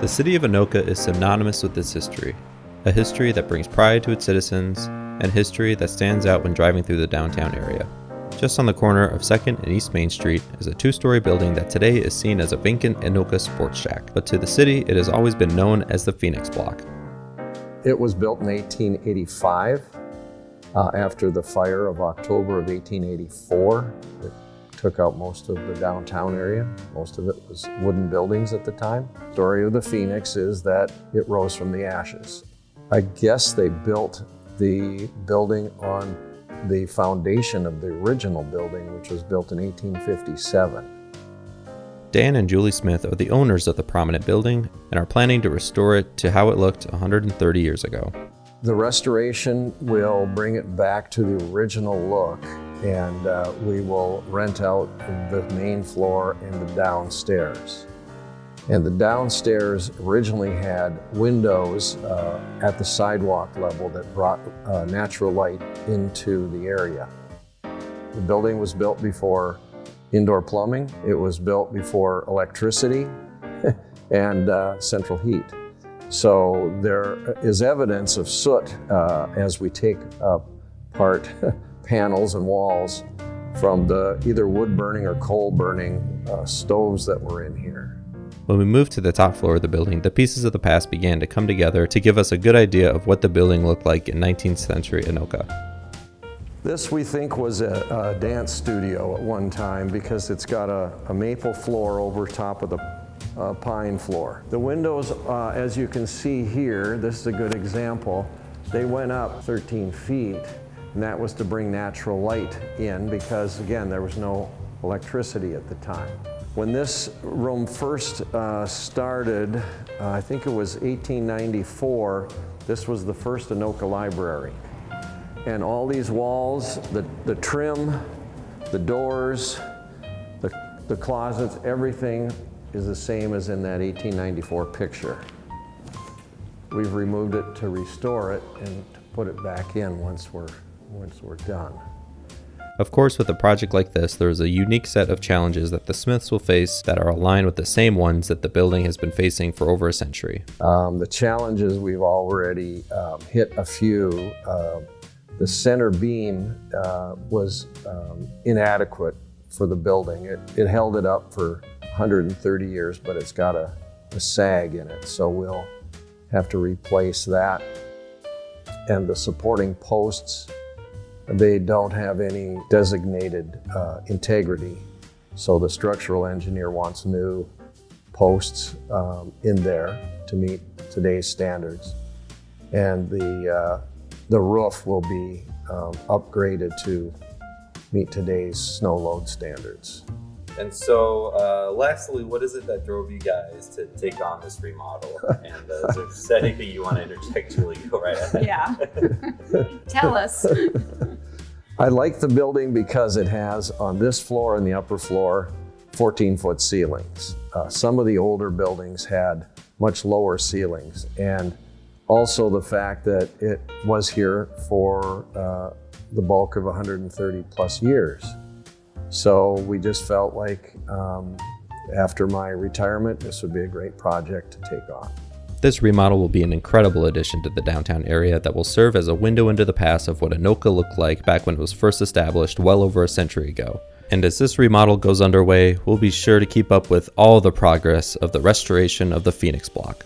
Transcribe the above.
The city of Anoka is synonymous with its history, a history that brings pride to its citizens, and history that stands out when driving through the downtown area. Just on the corner of 2nd and East Main Street is a two-story building that today is seen as a vacant Anoka sports shack, but to the city it has always been known as the Phoenix Block. It was built in 1885 after the fire of October of 1884. It took out most of the downtown area. Most of it was wooden buildings at the time. The story of the Phoenix is that it rose from the ashes. I guess they built the building on the foundation of the original building, which was built in 1857. Dan and Julie Smith are the owners of the prominent building and are planning to restore it to how it looked 130 years ago. The restoration will bring it back to the original look, and we will rent out the main floor and the downstairs. And the downstairs originally had windows at the sidewalk level that brought natural light into the area. The building was built before indoor plumbing. It was built before electricity and central heat. So there is evidence of soot as we take apart panels and walls from the either wood burning or coal burning stoves that were in here. When we moved to the top floor of the building, the pieces of the past began to come together to give us a good idea of what the building looked like in 19th century Anoka. This, we think, was a dance studio at one time because it's got a maple floor over top of the pine floor. The windows, as you can see here, this is a good example, they went up 13 feet, and that was to bring natural light in because, again, there was no electricity at the time. When this room first started, I think it was 1894, this was the first Anoka library. And all these walls, the trim, the doors, the closets, everything is the same as in that 1894 picture. We've removed it to restore it and to put it back in once we're done. Of course, with a project like this, there is a unique set of challenges that the Smiths will face that are aligned with the same ones that the building has been facing for over a century. The challenges, we've already hit a few. The center beam was inadequate for the building. It held it up for 130 years, but it's got a sag in it, so we'll have to replace that. And the supporting posts, they don't have any designated integrity, so the structural engineer wants new posts in there to meet today's standards. And the roof will be upgraded to meet today's snow load standards. And so, lastly, what is it that drove you guys to take on this remodel? And is there anything you want to interject, Julie? Go right ahead. Yeah. Tell us. I like the building because it has, on this floor and the upper floor, 14-foot ceilings. Some of the older buildings had much lower ceilings. And also the fact that it was here for the bulk of 130 plus years. So we just felt like after my retirement, this would be a great project to take on. This remodel will be an incredible addition to the downtown area that will serve as a window into the past of what Anoka looked like back when it was first established well over a century ago. And as this remodel goes underway, we'll be sure to keep up with all the progress of the restoration of the Phoenix Block.